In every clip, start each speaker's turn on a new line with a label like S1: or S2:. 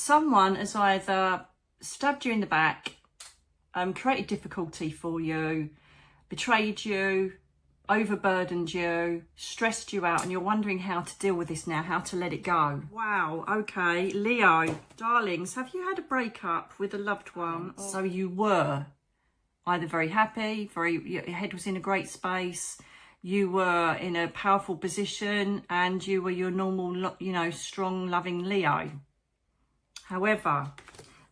S1: someone has either stabbed you in the back, created difficulty for you, betrayed you, overburdened you, stressed you out, and you're wondering how to deal with this now, how to let it go. Wow, okay, Leo, darlings, have you had a breakup with a loved one? So you were either very happy, your head was in a great space, you were in a powerful position, and you were your normal, strong, loving Leo. However,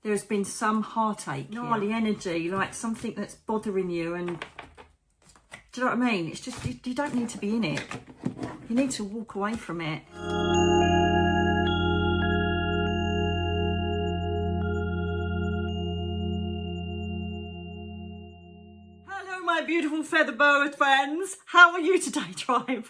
S1: there's been some heartache, gnarly energy, like something that's bothering you, and do you know what I mean? It's just, you don't need to be in it. You need to walk away from it. Hello, my beautiful feather boa friends. How are you today, tribe?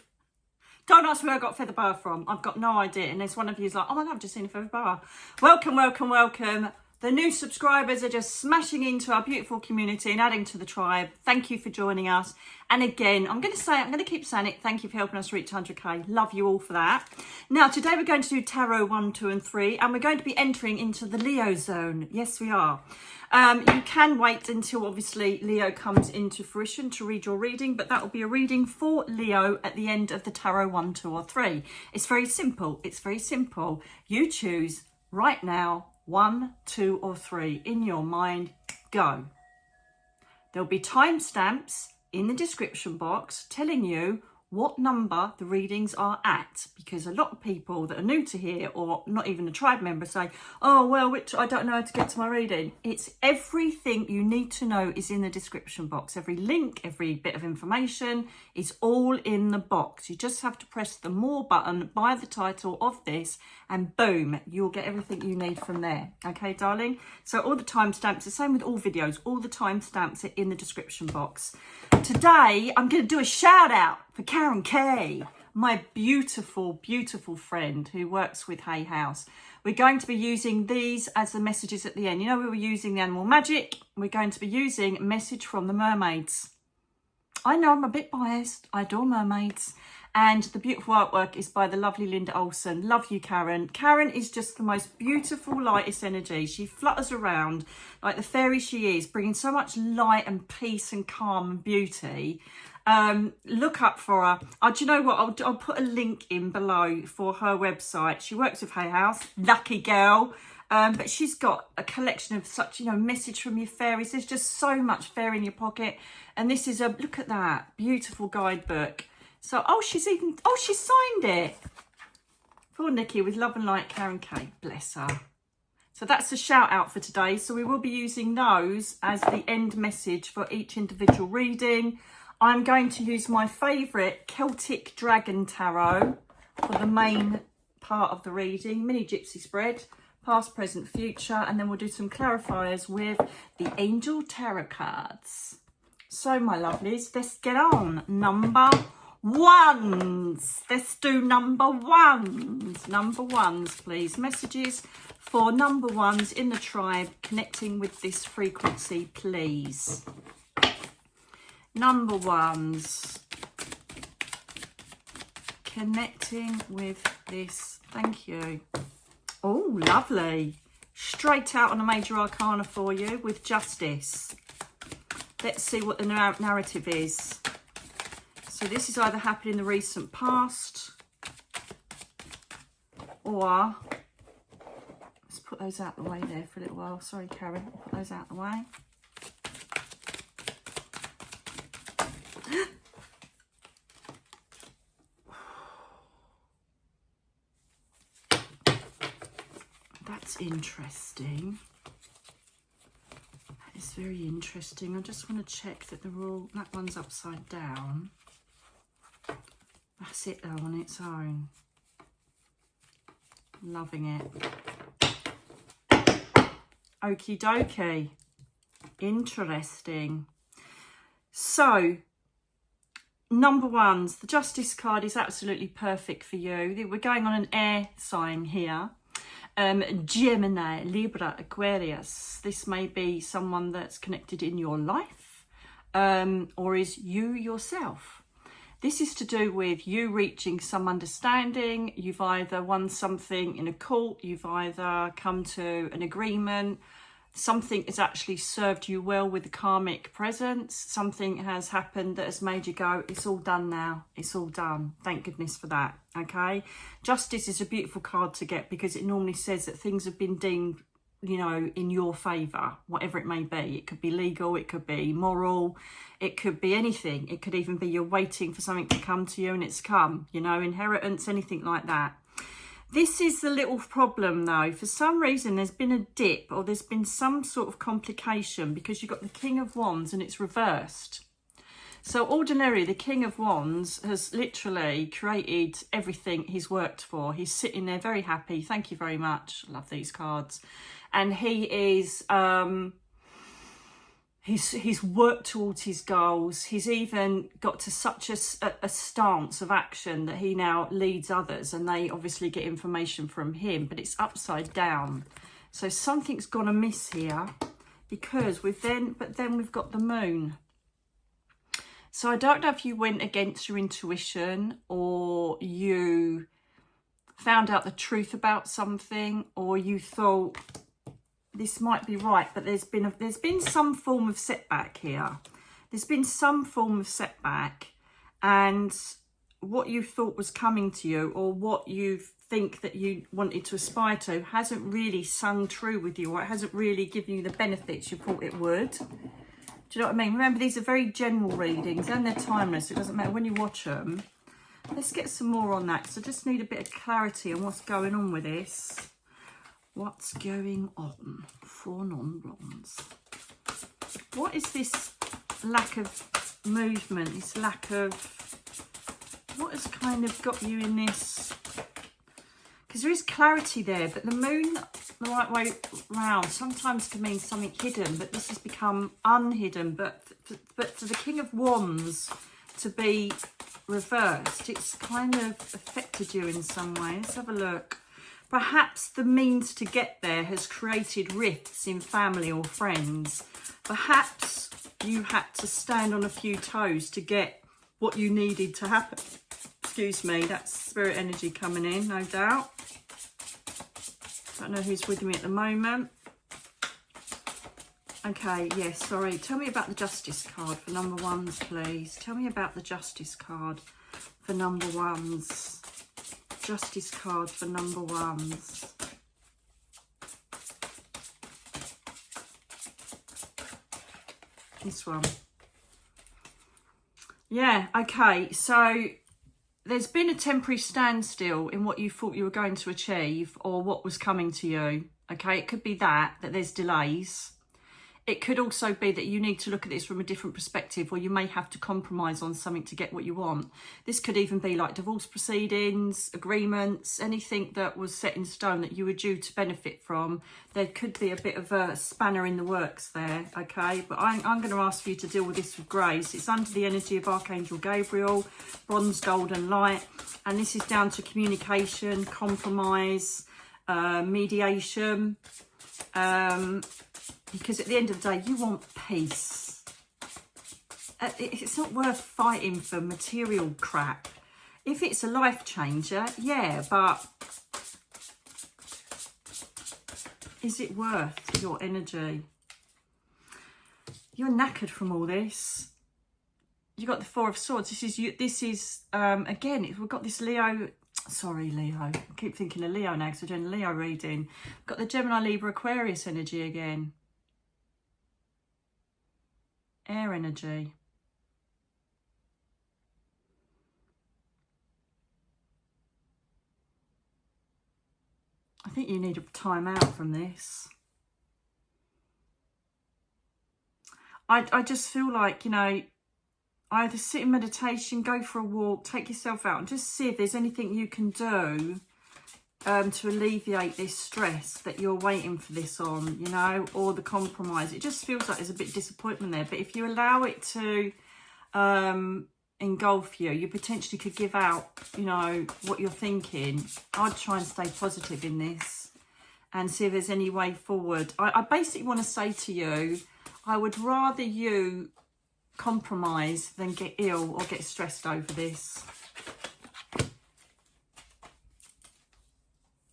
S1: Don't ask me where I got feather boa from. I've got no idea. And there's one of you who's like, oh my God, I've just seen a feather boa. Welcome, welcome, welcome. The new subscribers are just smashing into our beautiful community and adding to the tribe. Thank you for joining us. And again, I'm going to keep saying it. Thank you for helping us reach 100k. Love you all for that. Now, today we're going to do Tarot 1, 2 and 3. And we're going to be entering into the Leo zone. Yes, we are. You can wait until, obviously, Leo comes into fruition to read your reading. But that will be a reading for Leo at the end of the Tarot 1, 2 or 3. It's very simple. It's very simple. You choose right now. 1, 2 or 3 in your mind, go. There'll be timestamps in the description box telling you what number the readings are at, because a lot of people that are new to here or not even a tribe member say, oh well, I don't know how to get to my reading. It's everything you need to know is in the description box. Every link, every bit of information is all in the box. You just have to press the more button by the title of this and boom, you'll get everything you need from there. Okay, darling? So all the timestamps, the same with all videos, all the timestamps are in the description box. Today, I'm going to do a shout out for Karen Kay, my beautiful, beautiful friend who works with Hay House. We're going to be using these as the messages at the end. You know, we were using the animal magic. We're going to be using message from the mermaids. I know I'm a bit biased. I adore mermaids. And the beautiful artwork is by the lovely Linda Olsen. Love you, Karen. Karen is just the most beautiful, lightest energy. She flutters around like the fairy she is, bringing so much light and peace and calm and beauty. Look up for her. Do you know what? I'll put a link in below for her website. She works with Hay House. Lucky girl. But she's got a collection of such, message from your fairies. There's just so much fairy in your pocket. And this is look at that, beautiful guidebook. So, she signed it. For Nicky, with love and light, Karen Kay. Bless her. So that's a shout out for today. So we will be using those as the end message for each individual reading. I'm going to use my favourite Celtic Dragon Tarot for the main part of the reading. Mini Gypsy spread. Past, present, future. And then we'll do some clarifiers with the Angel Tarot cards. So, my lovelies, let's get on. Number ones. Let's do number ones. Number ones, please. Messages for number ones in the tribe connecting with this frequency, please. Number ones. Connecting with this. Thank you. Oh, lovely. Straight out on a major arcana for you with justice. Let's see what the narrative is. So this is either happened in the recent past or let's put those out the way there for a little while. Sorry, Karen, I'll put those out the way. That's interesting. That is very interesting. I just want to check that they're all, that one's upside down. That's it though on its own. Loving it. Okie dokie. Interesting. So, number ones, the Justice card is absolutely perfect for you. We're going on an air sign here. Gemini, Libra, Aquarius. This may be someone that's connected in your life or is you yourself. This is to do with you reaching some understanding. You've either won something in a court, you've either come to an agreement, something has actually served you well with the karmic presence, something has happened that has made you go, it's all done now, it's all done. Thank goodness for that, okay? Justice is a beautiful card to get because it normally says that things have been deemed, you know, in your favour, whatever it may be. It could be legal, it could be moral, it could be anything. It could even be you're waiting for something to come to you and it's come, you know, inheritance, anything like that. This is the little problem though. For some reason there's been a dip or there's been some sort of complication because you've got the King of Wands and it's reversed. So ordinarily, the King of Wands has literally created everything he's worked for. He's sitting there very happy. Thank you very much. I love these cards. And he is, he's worked towards his goals. He's even got to such a stance of action that he now leads others and they obviously get information from him, but it's upside down. So something's gone amiss here because we've then we've got the Moon. So I don't know if you went against your intuition or you found out the truth about something or you thought this might be right, but there's been some form of setback here. There's been some form of setback, and what you thought was coming to you or what you think that you wanted to aspire to hasn't really sung true with you, or it hasn't really given you the benefits you thought it would. Do you know what I mean? Remember, these are very general readings and they're timeless. It doesn't matter when you watch them. Let's get some more on that. So I just need a bit of clarity on what's going on with this. What's going on for non-blondes? What is this lack of movement, this lack of... What has kind of got you in this? Because there is clarity there, but the Moon the right way round sometimes can mean something hidden, but this has become unhidden. But for the King of Wands to be reversed, it's kind of affected you in some way. Let's have a look. Perhaps the means to get there has created rifts in family or friends. Perhaps you had to stand on a few toes to get what you needed to happen. Excuse me, that's spirit energy coming in, no doubt. Don't know who's with me at the moment. Okay, yes, sorry. Tell me about the Justice card for number ones, please. Tell me about the Justice card for number ones. Justice card for number ones. This one. Yeah, okay, so there's been a temporary standstill in what you thought you were going to achieve or what was coming to you. Okay, it could be that there's delays. It could also be that you need to look at this from a different perspective, or you may have to compromise on something to get what you want. This could even be like divorce proceedings, agreements, anything that was set in stone that you were due to benefit from. There could be a bit of a spanner in the works there, okay? But I'm going to ask you to deal with this with grace. It's under the energy of Archangel Gabriel, bronze, golden light, and this is down to communication, compromise, mediation, because at the end of the day, you want peace. It's not worth fighting for material crap. If it's a life changer, yeah, but is it worth your energy? You're knackered from all this. You got the Four of Swords. This is again, we've got this Leo. Sorry, Leo. I keep thinking of Leo now because we're doing a Leo reading. We've got the Gemini, Libra, Aquarius energy again. Air energy. I think you need a time out from this. I just feel like, you know, either sit in meditation, go for a walk, take yourself out and just see if there's anything you can do to alleviate this stress that you're waiting for this on, you know, or the compromise. It just feels like there's a bit of disappointment there. But if you allow it to engulf you, you potentially could give out, you know, what you're thinking. I'd try and stay positive in this and see if there's any way forward. I basically want to say to you, I would rather you compromise than get ill or get stressed over this.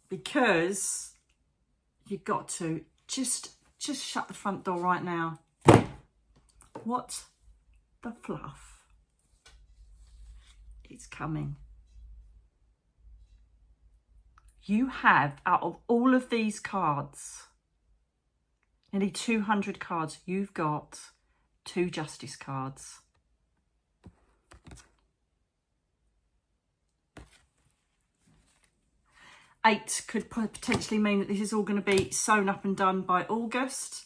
S1: Because you've got to just shut the front door right now. What the fluff? It's coming. You have, out of all of these cards, nearly 200 cards, you've got 2 justice cards. Eight could potentially mean that this is all going to be sewn up and done by August.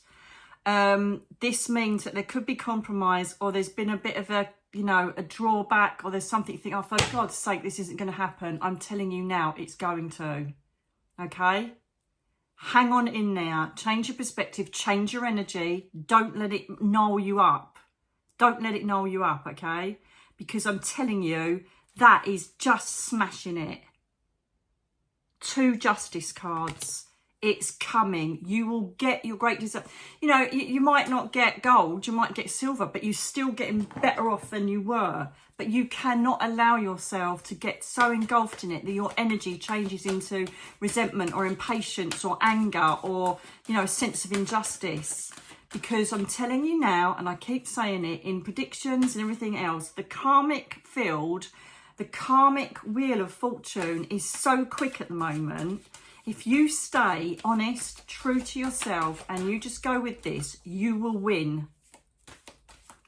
S1: This means that there could be compromise, or there's been a bit of a, you know, a drawback, or there's something you think, oh, for God's sake, this isn't going to happen. I'm telling you now, it's going to. Okay? Hang on in there. Change your perspective. Change your energy. Don't let it gnaw you up. Don't let it gnaw you up, okay? Because I'm telling you, that is just smashing it. 2 justice cards. It's coming. You will get your great desire. You know, you might not get gold, you might get silver, but you're still getting better off than you were. But you cannot allow yourself to get so engulfed in it that your energy changes into resentment or impatience or anger or, you know, a sense of injustice. Because I'm telling you now, and I keep saying it in predictions and everything else, the karmic field, the karmic wheel of fortune is so quick at the moment. If you stay honest, true to yourself, and you just go with this, you will win.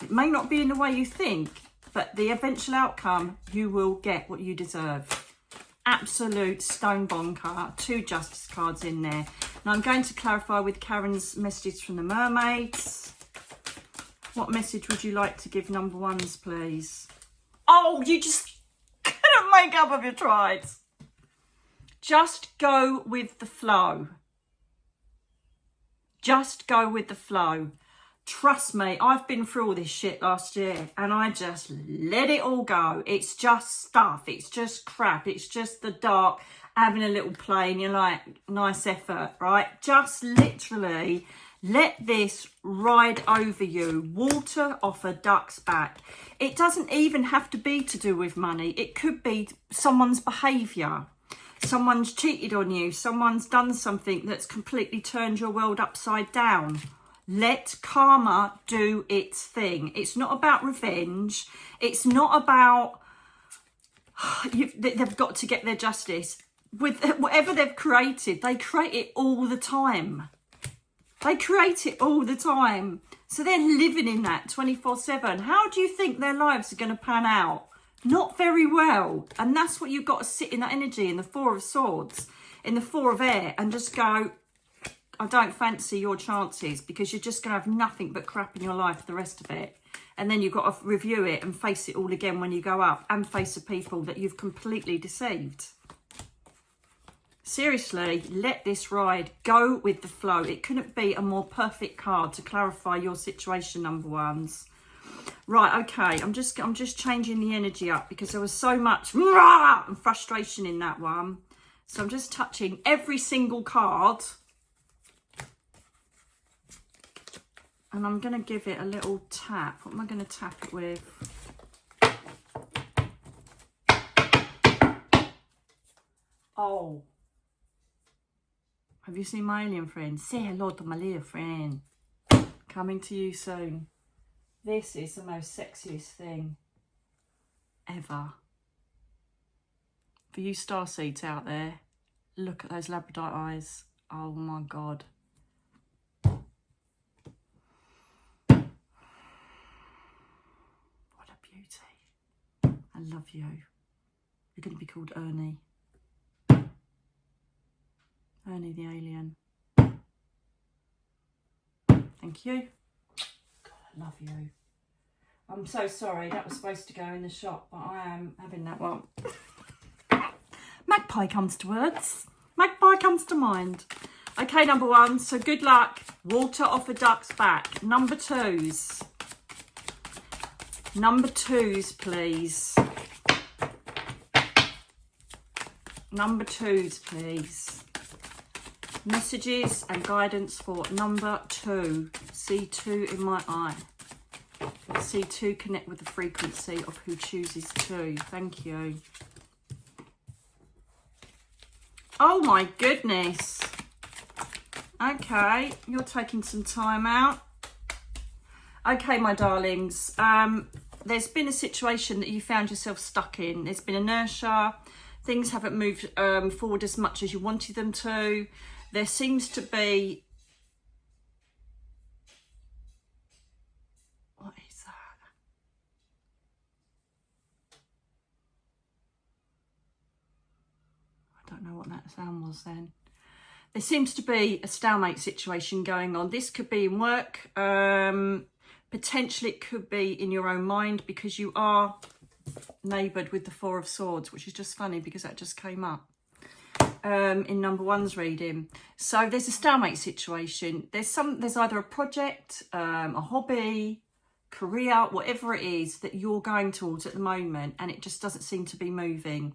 S1: It may not be in the way you think, but the eventual outcome, you will get what you deserve. Absolute stone bonker. 2 justice cards in there. Now I'm going to clarify with Karen's messages from the mermaids. What message would you like to give number 1s, please? Oh, you just couldn't make up if you tried. Just go with the flow. Just go with the flow. Trust me, I've been through all this shit last year and I just let it all go. It's just stuff. It's just crap. It's just the dark, having a little play and you're like, nice effort, right? Just literally let this ride over you. Water off a duck's back. It doesn't even have to be to do with money. It could be someone's behaviour. Someone's cheated on you. Someone's done something that's completely turned your world upside down. Let karma do its thing. It's not about revenge. It's not about they've got to get their justice. With whatever they've created, they create it all the time. They create it all the time. So they're living in that 24/7. How do you think their lives are going to pan out? Not very well. And that's what you've got to sit in that energy, in the 4 of Swords, in the 4 of Air, and just go, I don't fancy your chances, because you're just going to have nothing but crap in your life for the rest of it. And then you've got to review it and face it all again when you go up, and face the people that you've completely deceived. Seriously, let this ride. Go with the flow. It couldn't be a more perfect card to clarify your situation, number 1s. Right, okay, I'm just changing the energy up because there was so much and frustration in that one. So I'm just touching every single card. And I'm going to give it a little tap. What am I going to tap it with? Oh. Have you seen my alien friend? Say hello to my little friend. Coming to you soon. This is the most sexiest thing ever. For you starseeds out there, look at those labradorite eyes. Oh my God. What a beauty. I love you. You're going to be called Ernie. Ernie the alien. Thank you. God, I love you. I'm so sorry, that was supposed to go in the shop, but I am having that one. Magpie comes to words. Magpie comes to mind. Okay, number 1, so good luck. Water off a duck's back. Number 2s. Number 2s, please. Number 2s, please. Messages and guidance for number 2. See 2 in my eye. Let's see, to connect with the frequency of who chooses to. Thank you. Oh my goodness. Okay, you're taking some time out. Okay, my darlings. There's been a situation that you found yourself stuck in. There's been inertia. Things haven't moved forward as much as you wanted them to. There seems to be... What is that? I don't know what that sound was then. There seems to be a stalemate situation going on. This could be in work. Potentially it could be in your own mind, because you are neighboured with the Four of Swords, which is just funny because that just came up in number one's reading. So there's a stalemate situation. There's either a project, a hobby, career, whatever it is that you're going towards at the moment, and it just doesn't seem to be moving.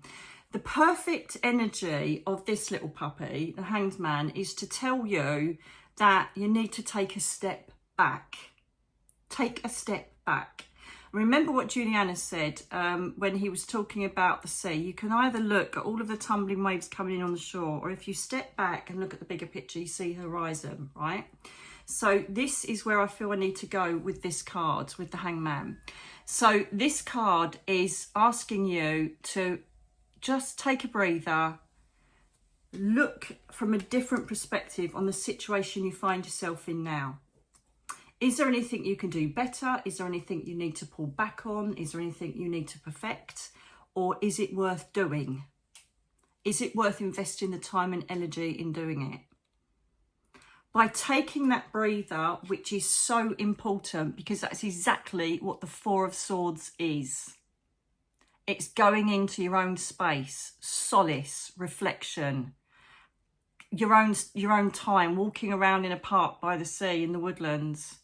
S1: The perfect energy of this little puppy, the Hanged Man, is to tell you that you need to take a step back. Take a step back. Remember what Juliana said when he was talking about the sea. You can either look at all of the tumbling waves coming in on the shore, or if you step back and look at the bigger picture, you see horizon, right? So this is where I feel I need to go with this card, with the Hangman. So this card is asking you to just take a breather, look from a different perspective on the situation you find yourself in now. Is there anything you can do better? Is there anything you need to pull back on? Is there anything you need to perfect? Or is it worth doing? Is it worth investing the time and energy in doing it? By taking that breather, which is so important, because that's exactly what the Four of Swords is. It's going into your own space, solace, reflection, your own time, walking around in a park by the sea, in the woodlands.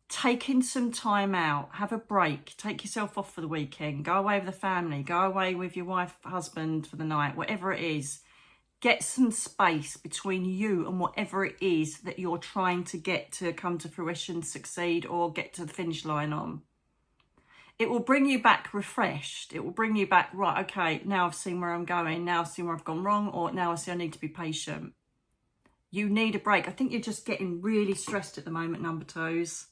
S1: Taking some time out, have a break, take yourself off for the weekend, go away with the family, go away with your wife, husband for the night, whatever it is. Get some space between you and whatever it is that you're trying to get to come to fruition, succeed, or get to the finish line on. It will bring you back refreshed. It will bring you back, right, okay, now I've seen where I'm going, now I've seen where I've gone wrong, or now I see I need to be patient. You need a break. I think you're just getting really stressed at the moment, number twos.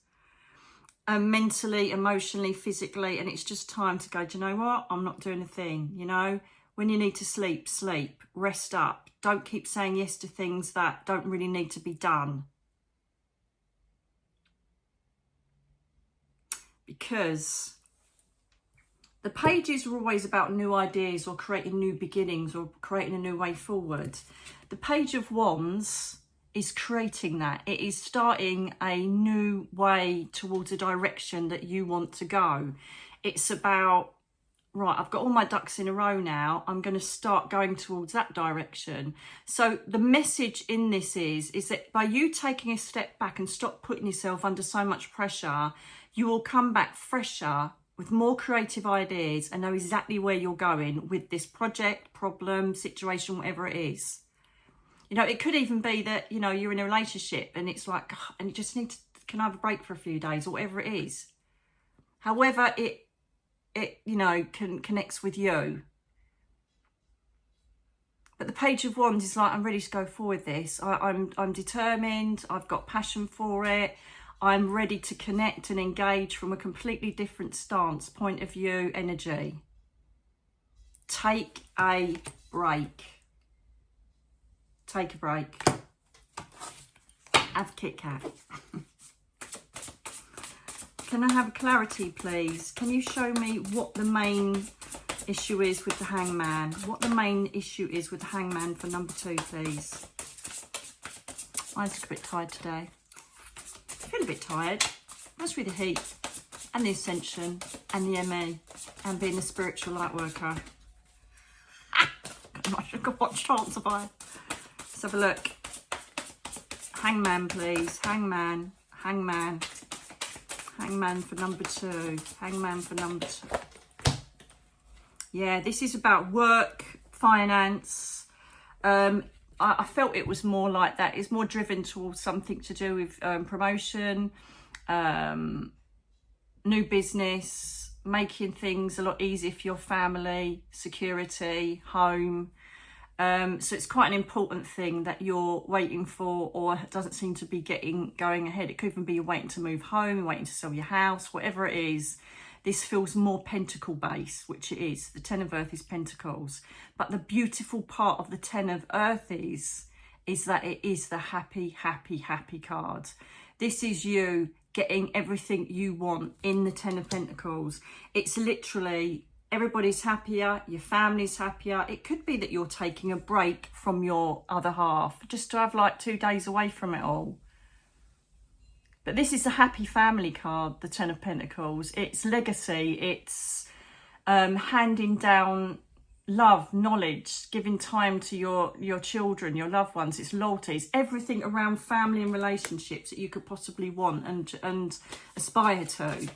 S1: Mentally, emotionally, physically, and it's just time to go, do you know what? I'm not doing a thing, you know? When you need to sleep, sleep, rest up. Don't keep saying yes to things that don't really need to be done. Because the pages are always about new ideas or creating new beginnings or creating a new way forward. The Page of Wands is creating that. It is starting a new way towards a direction that you want to go. It's about, right, I've got all my ducks in a row now. I'm going to start going towards that direction. So the message in this is that by you taking a step back and stop putting yourself under so much pressure, you will come back fresher with more creative ideas and know exactly where you're going with this project, problem, situation, whatever it is. You know, it could even be that, you know, you're in a relationship and it's like, and you just need to, can I have a break for a few days or whatever it is. However it you know, connects with you. But the Page of Wands is like, I'm ready to go forward this. I'm determined. I've got passion for it. I'm ready to connect and engage from a completely different stance, point of view, energy. Take a break. Take a break. Have Kit Kat. Can I have clarity, please? Can you show me what the main issue is with the Hangman? What the main issue is with the Hangman for number 2, please? I look a bit tired today. I feel a bit tired. That's with the heat and the Ascension and the ME and being a spiritual light worker. What chance have I? Let's have a look. Hangman, please. Hangman. Hangman. Hangman for number 2. Hangman for number 2. Yeah, this is about work, finance. I felt it was more like that. It's more driven towards something to do with promotion, new business, making things a lot easier for your family, security, home. So it's quite an important thing that you're waiting for, or doesn't seem to be going ahead. It could even be you're waiting to move home, waiting to sell your house, whatever it is. This feels more pentacle based, which it is. The Ten of Earth is pentacles. But the beautiful part of the Ten of Earth is that it is the happy, happy, happy card. This is you getting everything you want in the Ten of Pentacles. It's literally everybody's happier, your family's happier. It could be that you're taking a break from your other half, just to have like 2 days away from it all. But this is a happy family card, the Ten of Pentacles. It's legacy, it's handing down love, knowledge, giving time to your children, your loved ones. It's loyalty, it's everything around family and relationships that you could possibly want and aspire to.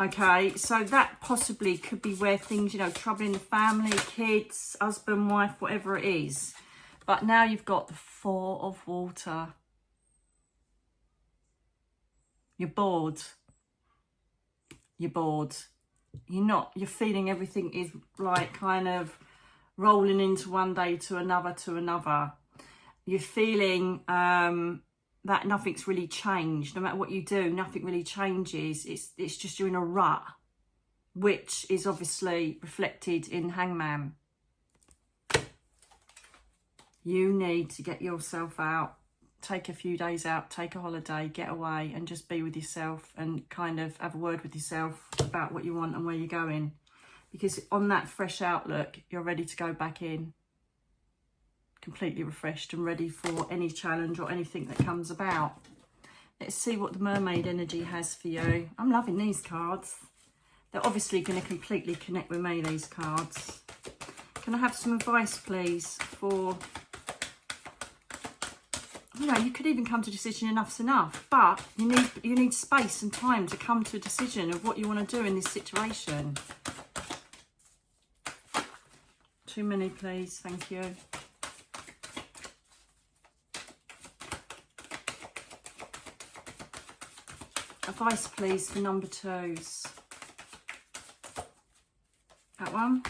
S1: Okay, so that possibly could be where things, you know, trouble in the family, kids, husband, wife, whatever it is. But now you've got the Four of Water. You're bored. You're bored. You're feeling everything is like kind of rolling into one day to another. You're feeling that nothing's really changed. No matter what you do, nothing really changes. It's just you're in a rut, which is obviously reflected in Hangman. You need to get yourself out. Take a few days out, take a holiday, get away and just be with yourself and kind of have a word with yourself about what you want and where you're going. Because on that fresh outlook, you're ready to go back in. Completely refreshed and ready for any challenge or anything that comes about. Let's see what the mermaid energy has for you. I'm loving these cards. They're obviously going to completely connect with me, these cards. Can I have some advice, please, for... You know, you could even come to a decision, enough's enough, but you need space and time to come to a decision of what you want to do in this situation. Too many, please. Thank you. Advice, please, for number 2s. That one.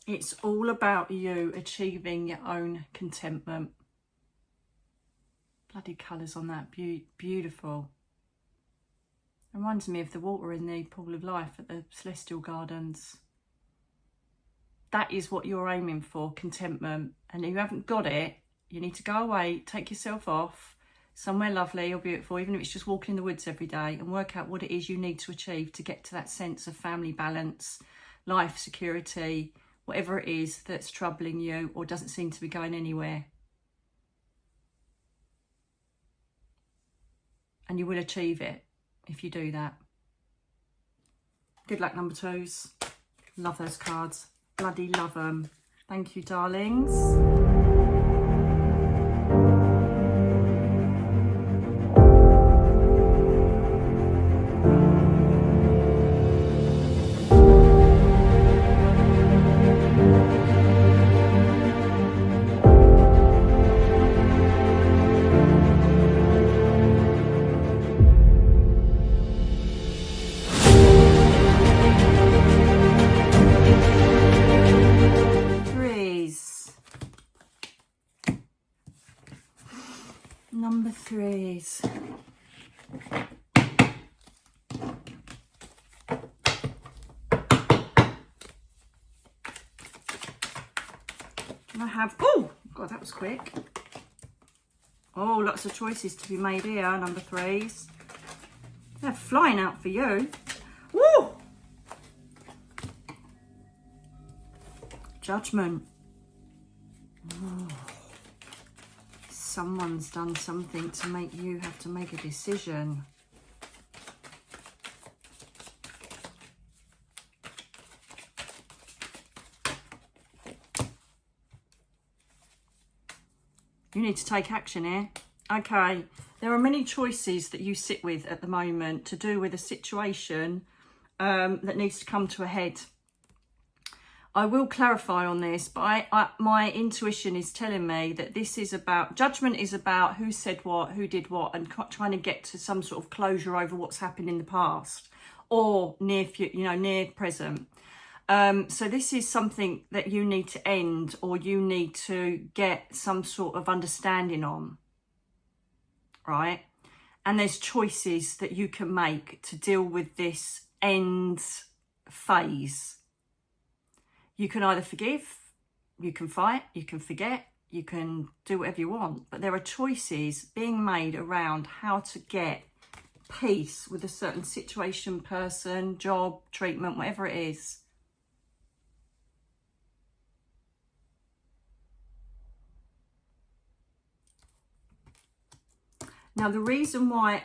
S1: It's all about you achieving your own contentment. Bloody colours on that, beautiful. Reminds me of the water in the pool of life at the Celestial Gardens. That is what you're aiming for, contentment. And if you haven't got it, you need to go away, take yourself off, somewhere lovely or beautiful, even if it's just walking in the woods every day, and work out what it is you need to achieve to get to that sense of family balance, life security, whatever it is that's troubling you or doesn't seem to be going anywhere. And you will achieve it if you do that. Good luck, number 2s. Love those cards. Bloody love them. Thank you, darlings. Number 3s. I have, oh god, that was quick. Oh, lots of choices to be made here, number 3s. They're flying out for you. Woo! Judgment. Oh. Someone's done something to make you have to make a decision. You need to take action here. Okay, there are many choices that you sit with at the moment to do with a situation that needs to come to a head. I will clarify on this, but my intuition is telling me that this is about, judgment is about who said what, who did what, and trying to get to some sort of closure over what's happened in the past or near present. So this is something that you need to end, or you need to get some sort of understanding on, right? And there's choices that you can make to deal with this end phase. You can either forgive, you can fight, you can forget, you can do whatever you want. But there are choices being made around how to get peace with a certain situation, person, job, treatment, whatever it is. Now, the reason why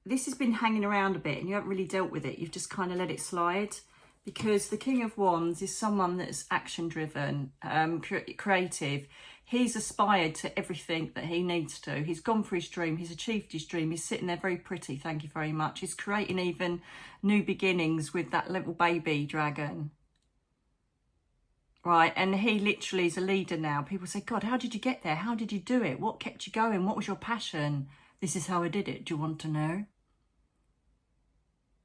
S1: this has been hanging around a bit and you haven't really dealt with it, you've just kind of let it slide, because the King of Wands is someone that's action-driven, creative. He's aspired to everything that he needs to. He's gone for his dream. He's achieved his dream. He's sitting there very pretty, thank you very much. He's creating even new beginnings with that little baby dragon. Right, and he literally is a leader now. People say, God, how did you get there? How did you do it? What kept you going? What was your passion? This is how I did it. Do you want to know?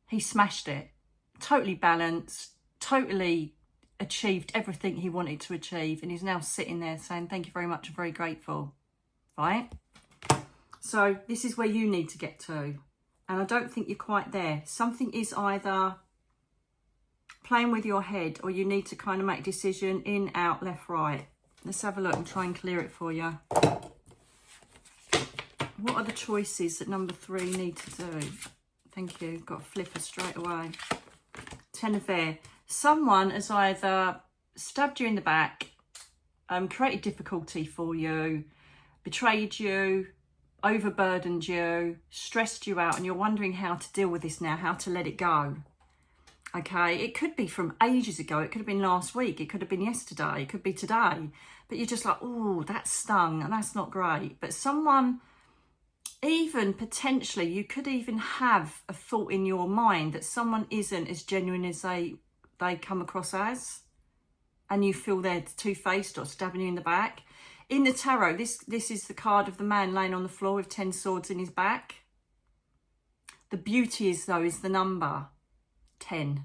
S1: He smashed it. Totally balanced, totally achieved everything he wanted to achieve, and he's now sitting there saying, thank you very much, I'm very grateful, right? So this is where you need to get to, and I don't think you're quite there. Something is either playing with your head, or you need to kind of make a decision, in, out, left, right. Let's have a look and try and clear it for you. What are the choices that number 3 need to do? Thank you. Got a flipper straight away. 10 of Air. Someone has either stabbed you in the back, created difficulty for you, betrayed you, overburdened you, stressed you out, and you're wondering how to deal with this now, how to let it go. Okay, it could be from ages ago, it could have been last week, it could have been yesterday, it could be today, but you're just like, oh, that stung, and that's not great. But someone, even potentially, you could even have a thought in your mind that someone isn't as genuine as they come across as, and you feel they're two-faced or stabbing you in the back. In the tarot, this is the card of the man laying on the floor with 10 swords in his back. The beauty is, though, is the number 10,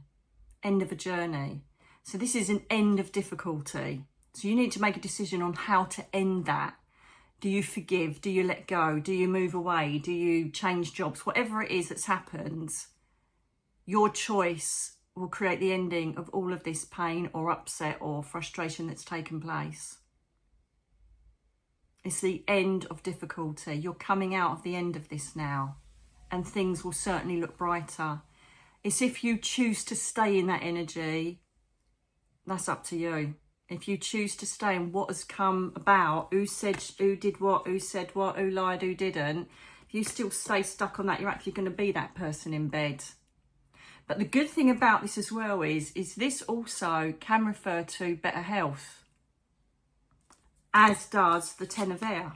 S1: end of a journey. So this is an end of difficulty. So you need to make a decision on how to end that. Do you forgive? Do you let go? Do you move away? Do you change jobs? Whatever it is that's happened, your choice will create the ending of all of this pain or upset or frustration that's taken place. It's the end of difficulty. You're coming out of the end of this now, and things will certainly look brighter. It's if you choose to stay in that energy, that's up to you. If you choose to stay in what has come about, who said, who did what, who said what, who lied, who didn't, if you still stay stuck on that, you're actually going to be that person in bed. But the good thing about this as well is this also can refer to better health, as does the 10 of Air.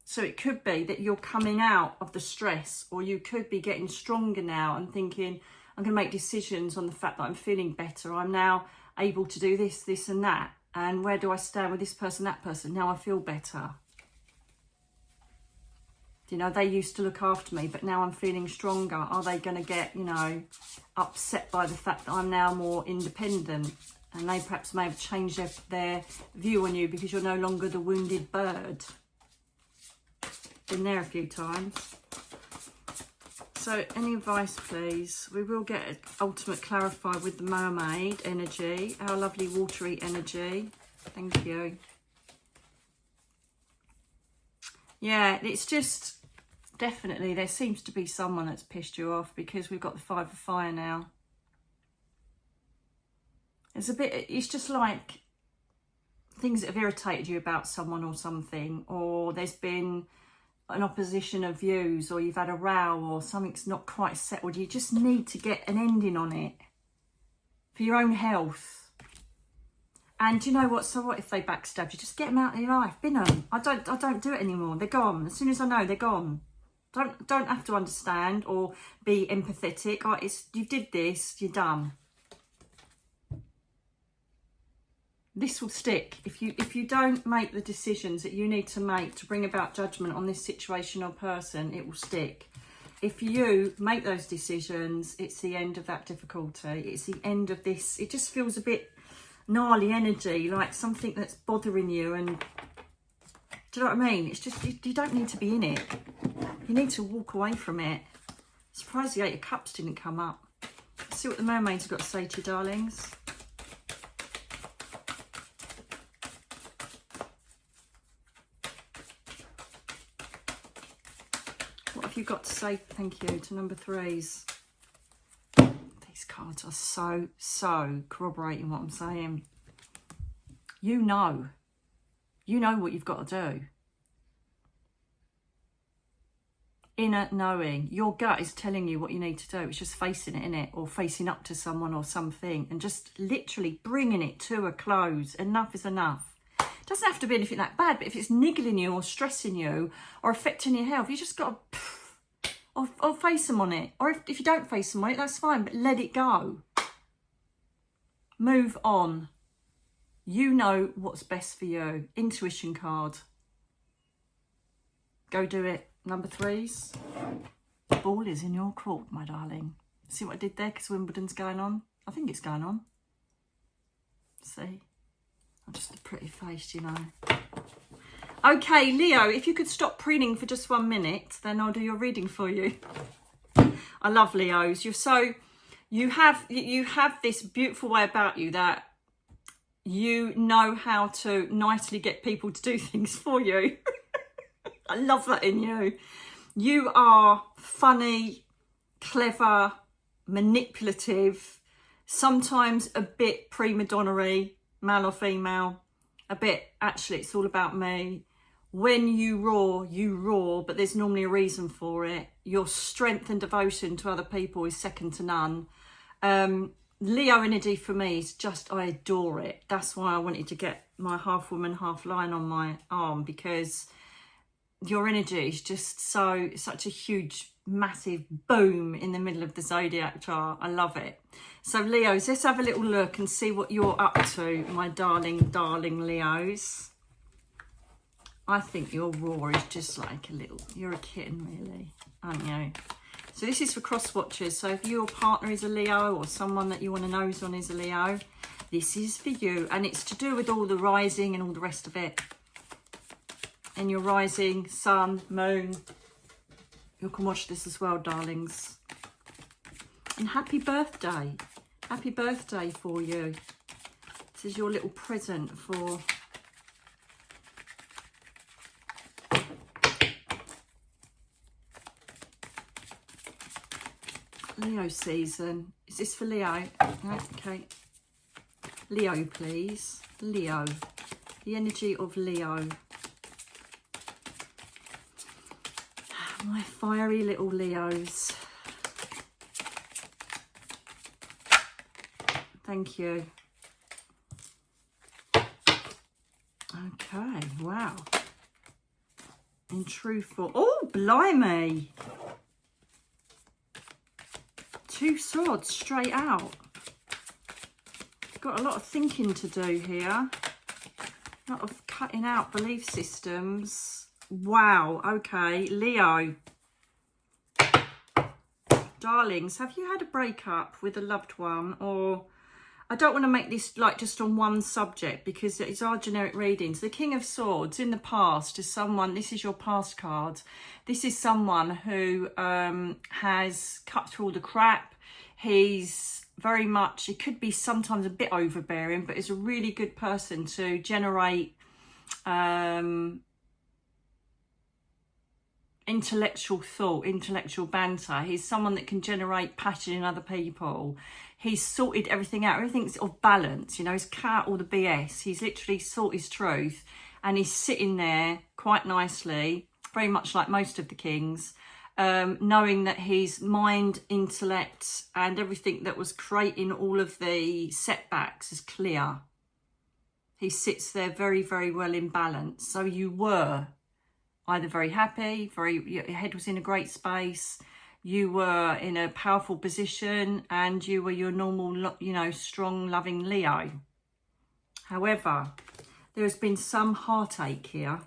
S1: So it could be that you're coming out of the stress, or you could be getting stronger now and thinking, I'm going to make decisions on the fact that I'm feeling better. I'm now able to do this, this and that. And where do I stand with this person, that person? Now I feel better. You know, they used to look after me, but now I'm feeling stronger. Are they going to get, you know, upset by the fact that I'm now more independent? And they perhaps may have changed their view on you because you're no longer the wounded bird. Been there a few times. So any advice, please? We will get it ultimate clarified with the mermaid energy, our lovely watery energy. Thank you. Yeah, it's just definitely there seems to be someone that's pissed you off, because we've got the 5 of Fire now. It's just like things that have irritated you about someone or something, or there's been an opposition of views, or you've had a row, or something's not quite settled. You just need to get an ending on it for your own health. And you know what? So what if they backstab you? Just get them out of your life. Bin them. I don't do it anymore. They're gone. As soon as I know, they're gone. Don't have to understand or be empathetic. You did this. You're done. This will stick. If you don't make the decisions that you need to make to bring about judgment on this situation or person, it will stick. If you make those decisions, it's the end of that difficulty. It's the end of this. It just feels a bit gnarly energy, like something that's bothering you. And do you know what I mean? It's just, you don't need to be in it. You need to walk away from it. Surprised the Eight of Cups didn't come up. Let's see what the mermaids have got to say to you, darlings. What have you got to say, thank you, to number threes? These cards are so corroborating what I'm saying. You know what you've got to do. Inner knowing. Your gut is telling you what you need to do. It's just facing it, innit? Or facing up to someone or something and just literally bringing it to a close. Enough is enough. It doesn't have to be anything that bad, but if it's niggling you or stressing you or affecting your health, you just got to or face them on it. Or if you don't face them on it, that's fine, but let it go. Move on. You know what's best for you. Intuition card. Go do it. Number threes. The ball is in your court, my darling. See what I did there? Because Wimbledon's going on. I think it's going on. See? I'm just a pretty face, you know. Okay, Leo, if you could stop preening for just 1 minute, then I'll do your reading for you. I love Leos. You have this beautiful way about you that you know how to nicely get people to do things for you. I love that in you. You are funny, clever, manipulative, sometimes a bit prima donna-y, male or female, a bit, actually, it's all about me. When you roar, but there's normally a reason for it. Your strength and devotion to other people is second to none. Leo energy for me is just, I adore it. That's why I wanted to get my half woman, half lion on my arm, because your energy is just such a huge, massive boom in the middle of the zodiac chart. I love it. So Leos, let's have a little look and see what you're up to, my darling Leos. I think your roar is just like you're a kitten really, aren't you? So this is for cross watchers. So if your partner is a Leo or someone that you want to nose on is a Leo, this is for you. And it's to do with all the rising and all the rest of it. And your rising, sun, moon. You can watch this as well, darlings. And happy birthday. Happy birthday for you. This is your little present for Leo season. Is this for Leo? Okay. Leo, please. Leo. The energy of Leo. My fiery little Leos. Thank you. Okay, wow. In true form. Oh, blimey. 2 swords straight out. Got a lot of thinking to do here. A lot of cutting out belief systems. Wow, okay, Leo. Darlings, have you had a breakup with a loved one? Or, I don't want to make this like just on one subject because it's our generic readings. The King of Swords in the past is someone, this is your past card. This is someone who has cut through all the crap. He's very much, he could be sometimes a bit overbearing, but is a really good person to generate intellectual thought, intellectual banter. He's someone that can generate passion in other people. He's sorted everything out. Everything's of balance, you know. He's cut out all the BS. He's literally sought his truth, and he's sitting there quite nicely, very much like most of the kings, knowing that his mind, intellect, and everything that was creating all of the setbacks is clear. He sits there very, very well in balance. So you were either very happy, your head was in a great space, you were in a powerful position, and you were your normal, you know, strong, loving Leo. However, there has been some heartache here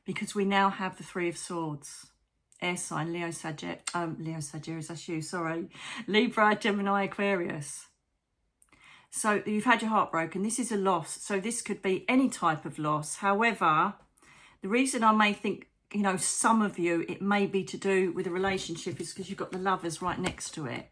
S1: because we now have the Three of Swords. Air sign, Leo Sagittarius, that's you, sorry. Libra, Gemini, Aquarius. So you've had your heart broken. This is a loss. So this could be any type of loss. However, the reason I may think, you know, some of you, it may be to do with a relationship is because you've got the Lovers right next to it.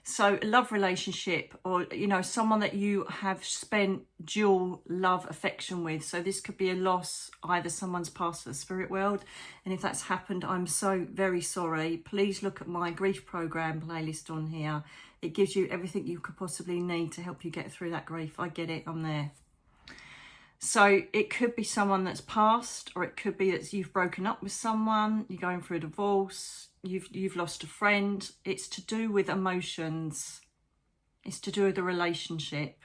S1: So a love relationship, or, you know, someone that you have spent dual love affection with. So this could be a loss, either someone's passed the spirit world. And if that's happened, I'm so very sorry. Please look at my grief program playlist on here. It gives you everything you could possibly need to help you get through that grief. I get it, I'm there. So it could be someone that's passed, or it could be that you've broken up with someone, you're going through a divorce, you've lost a friend. It's to do with emotions. It's to do with a relationship.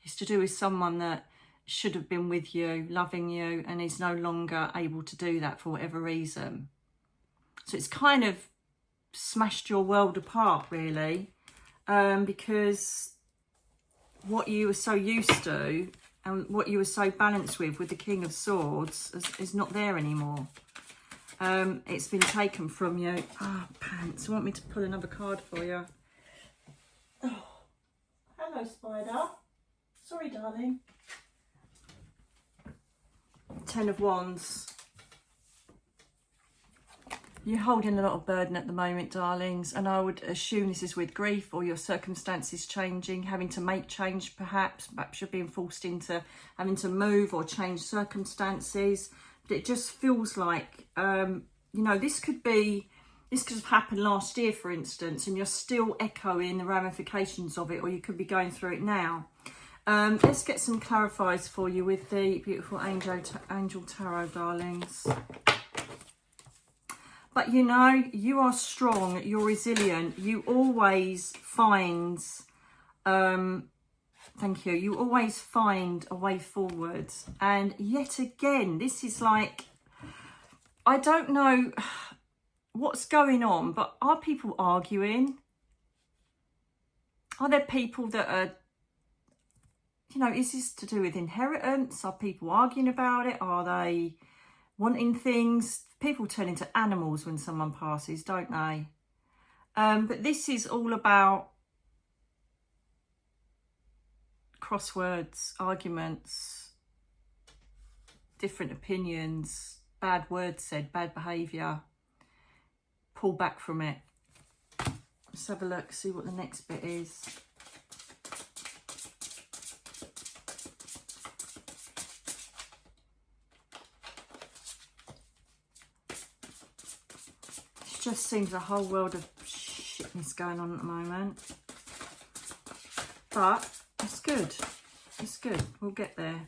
S1: It's to do with someone that should have been with you, loving you, and is no longer able to do that for whatever reason. So it's kind of smashed your world apart, really, because what you were so used to and what you were so balanced with the King of Swords is not there anymore. It's been taken from you. Ah, oh, pants. You want me to pull another card for you? Oh, hello, Spider. Sorry, darling. Ten of Wands. You're holding a lot of burden at the moment, darlings, and I would assume this is with grief or your circumstances changing, having to make change perhaps. Perhaps you're being forced into having to move or change circumstances. But it just feels like, you know, this could have happened last year, for instance, and you're still echoing the ramifications of it, or you could be going through it now. Let's get some clarifiers for you with the beautiful Angel Tarot, darlings. But you know, you are strong, you're resilient, you always find, thank you, you always find a way forward. And yet again, this is like, I don't know what's going on, but are people arguing? Are there people that are, you know, is this to do with inheritance? Are people arguing about it? Are they wanting things? People turn into animals when someone passes, don't they? But this is all about crosswords, arguments, different opinions, bad words said, bad behaviour. Pull back from it. Let's have a look, see what the next bit is. Just seems a whole world of shitness going on at the moment, but it's good, we'll get there.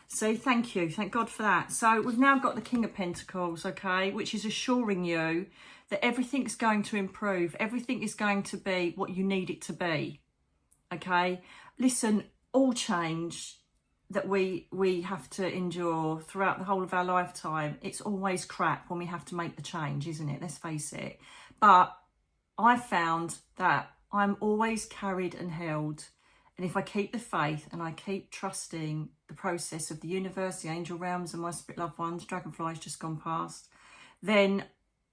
S1: So thank God for that. So we've now got the King of Pentacles, okay, which is assuring you that everything's going to improve, everything is going to be what you need it to be, okay. Listen, all change that we have to endure throughout the whole of our lifetime, it's always crap when we have to make the change, isn't it? Let's face it. But I found that I'm always carried and held, and if I keep the faith and I keep trusting the process of the universe, the angel realms, and my spirit loved ones, dragonfly's just gone past, then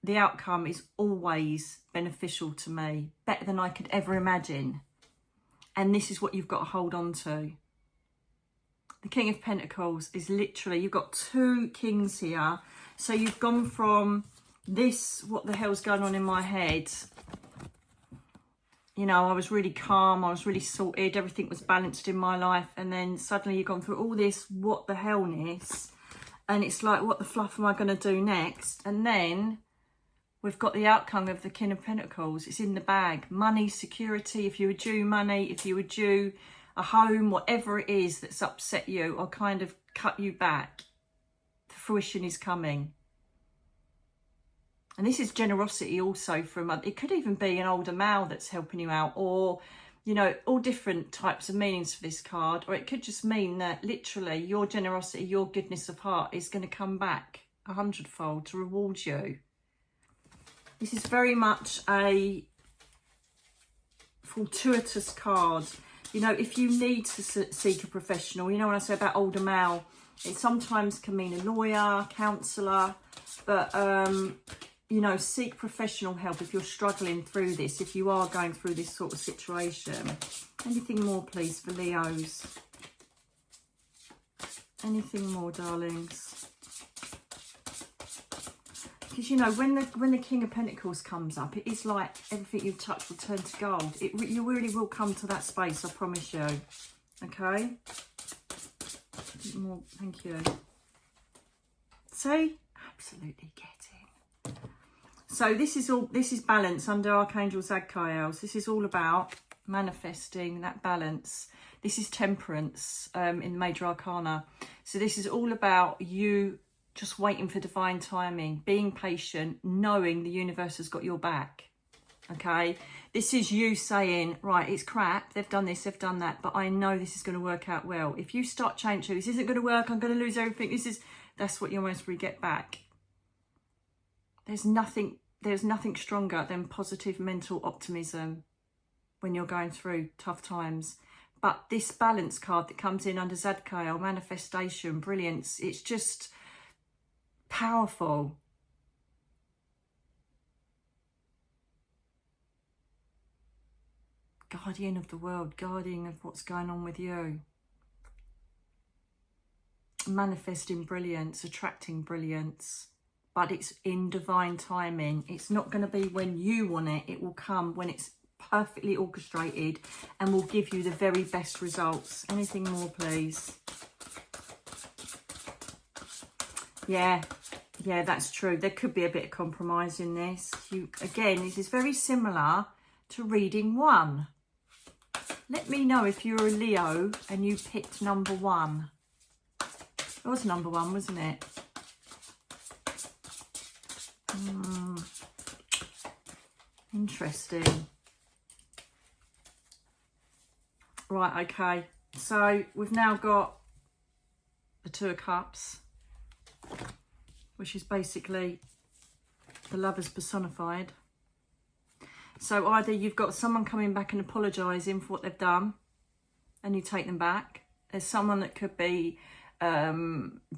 S1: the outcome is always beneficial to me, better than I could ever imagine. And this is what you've got to hold on to. The King of Pentacles is literally, you've got two kings here. So you've gone from this, what the hell's going on in my head? You know, I was really calm, I was really sorted, everything was balanced in my life. And then suddenly you've gone through all this, what the hellness. And it's like, what the fluff am I going to do next? And then we've got the outcome of the King of Pentacles. It's in the bag. Money, security, if you were due money, if you were due a home, whatever it is that's upset you or kind of cut you back, the fruition is coming. And this is generosity also from, it could even be an older male that's helping you out, or, you know, all different types of meanings for this card. Or it could just mean that literally your generosity, your goodness of heart is going to come back 100-fold to reward you. This is very much a fortuitous card. You know, if you need to seek a professional, you know, when I say about older male, it sometimes can mean a lawyer, counsellor, but, you know, seek professional help if you're struggling through this, if you are going through this sort of situation. Anything more, please, for Leos? Anything more, darlings? Because, you know, when the King of Pentacles comes up, it is like everything you touch will turn to gold. You really will come to that space, I promise you. Okay? More, thank you. See? Absolutely getting. So this is balance under Archangel Zadkiel. This is all about manifesting that balance. This is temperance in Major Arcana. So this is all about you just waiting for divine timing, being patient, knowing the universe has got your back. Okay, this is you saying, right, it's crap, they've done this, they've done that, but I know this is going to work out well. If you start changing, this isn't going to work, I'm going to lose everything, that's what you almost really get back. There's nothing stronger than positive mental optimism when you're going through tough times. But this balance card that comes in under Zadkiel, manifestation, brilliance, it's just powerful. Guardian of the world, guardian of what's going on with you. Manifesting brilliance, attracting brilliance, but it's in divine timing. It's not going to be when you want it. It will come when it's perfectly orchestrated and will give you the very best results. Anything more, please? Yeah, that's true. There could be a bit of compromise in this. Again, this is very similar to reading 1. Let me know if you're a Leo and you picked number 1. It was number 1, wasn't it? Interesting. Right, okay. So we've now got the 2 of Cups, which is basically the lovers personified. So either you've got someone coming back and apologising for what they've done and you take them back. There's someone that could be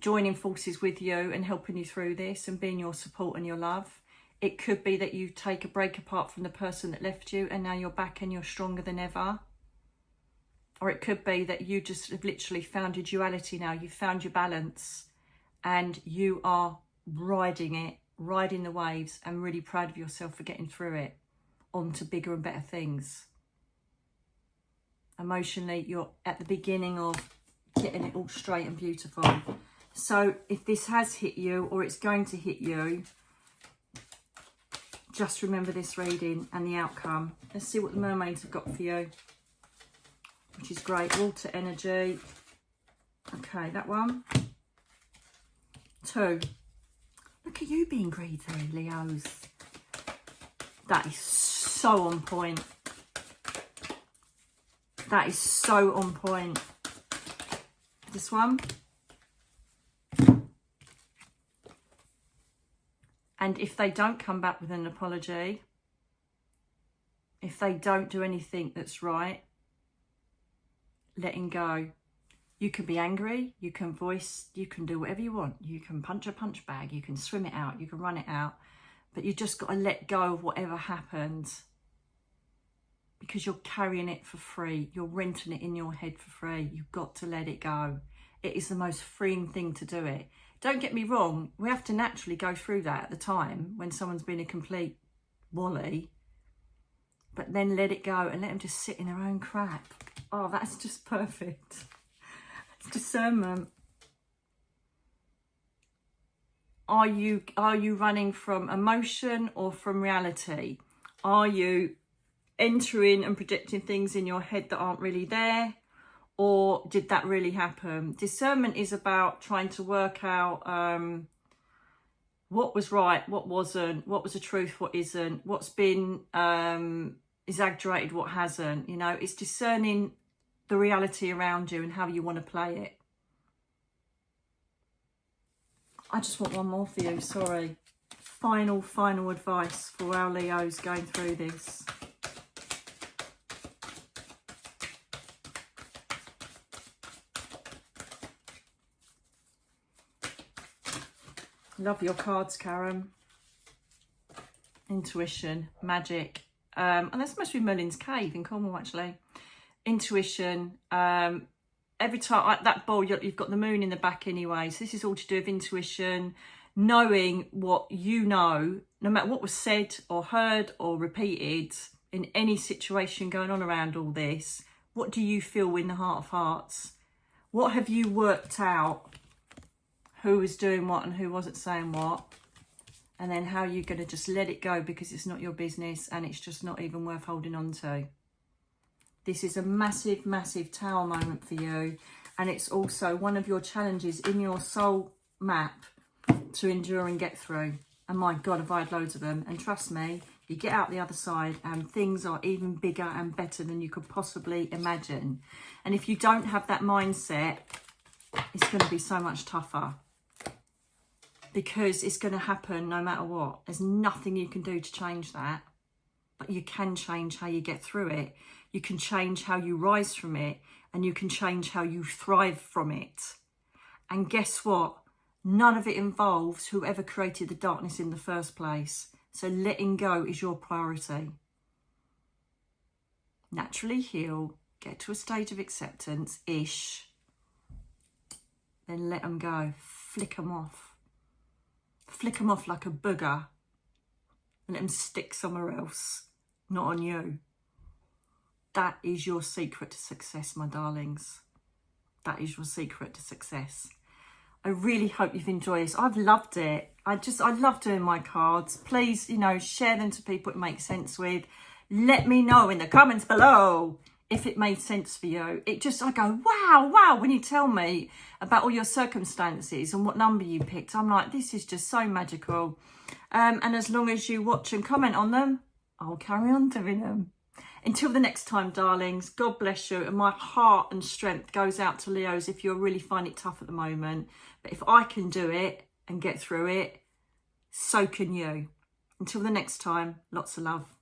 S1: joining forces with you and helping you through this and being your support and your love. It could be that you take a break apart from the person that left you and now you're back and you're stronger than ever. Or it could be that you just have literally found your duality now. You've found your balance and you are riding it, riding the waves, and really proud of yourself for getting through it on to bigger and better things. Emotionally, you're at the beginning of getting it all straight and beautiful. So if this has hit you or it's going to hit you, just remember this reading and the outcome. Let's see what the mermaids have got for you, which is great. Water energy. Okay, that one. 2. Look at you being greedy, Leos. That is so on point. That is so on point. This one. And if they don't come back with an apology, if they don't do anything that's right, letting go. You can be angry, you can do whatever you want. You can punch a punch bag, you can swim it out, you can run it out. But you just got to let go of whatever happened, because you're carrying it for free. You're renting it in your head for free. You've got to let it go. It is the most freeing thing to do it. Don't get me wrong, we have to naturally go through that at the time when someone's been a complete wally. But then let it go and let them just sit in their own crap. Oh, that's just perfect. It's discernment. Are you running from emotion or from reality? Are you entering and projecting things in your head that aren't really there? Or did that really happen? Discernment is about trying to work out what was right, what wasn't, what was the truth, what isn't, what's been exaggerated, what hasn't. You know, it's discerning the reality around you and how you want to play it. I just want one more for you, sorry. Final advice for our Leos going through this. Love your cards, Karen. Intuition, magic. And that's must be Merlin's Cave in Cornwall, actually. Intuition. Every time that ball, you've got the moon in the back anyway. So this is all to do with intuition, knowing what you know, no matter what was said or heard or repeated in any situation going on around all this. What do you feel in the heart of hearts? What have you worked out? Who was doing what and who wasn't saying what? And then how you're going to just let it go because it's not your business and it's just not even worth holding on to. This is a massive, massive tower moment for you. And it's also one of your challenges in your soul map to endure and get through. And my God, have I had loads of them. And trust me, you get out the other side and things are even bigger and better than you could possibly imagine. And if you don't have that mindset, it's going to be so much tougher. Because it's going to happen no matter what. There's nothing you can do to change that. But you can change how you get through it. You can change how you rise from it. And you can change how you thrive from it. And guess what? None of it involves whoever created the darkness in the first place. So letting go is your priority. Naturally heal. Get to a stage of acceptance-ish. Then let them go. Flick them off. Flick them off like a booger. And let them stick somewhere else. Not on you. That is your secret to success, my darlings. That is your secret to success. I really hope you've enjoyed this. I've loved it. I love doing my cards. Please, share them to people it makes sense with. Let me know in the comments below if it made sense for you. I go, wow, when you tell me about all your circumstances and what number you picked, I'm like, this is just so magical. And as long as you watch and comment on them, I'll carry on doing them. Until the next time, darlings, God bless you. And my heart and strength goes out to Leos if you really find it tough at the moment. But if I can do it and get through it, so can you. Until the next time, lots of love.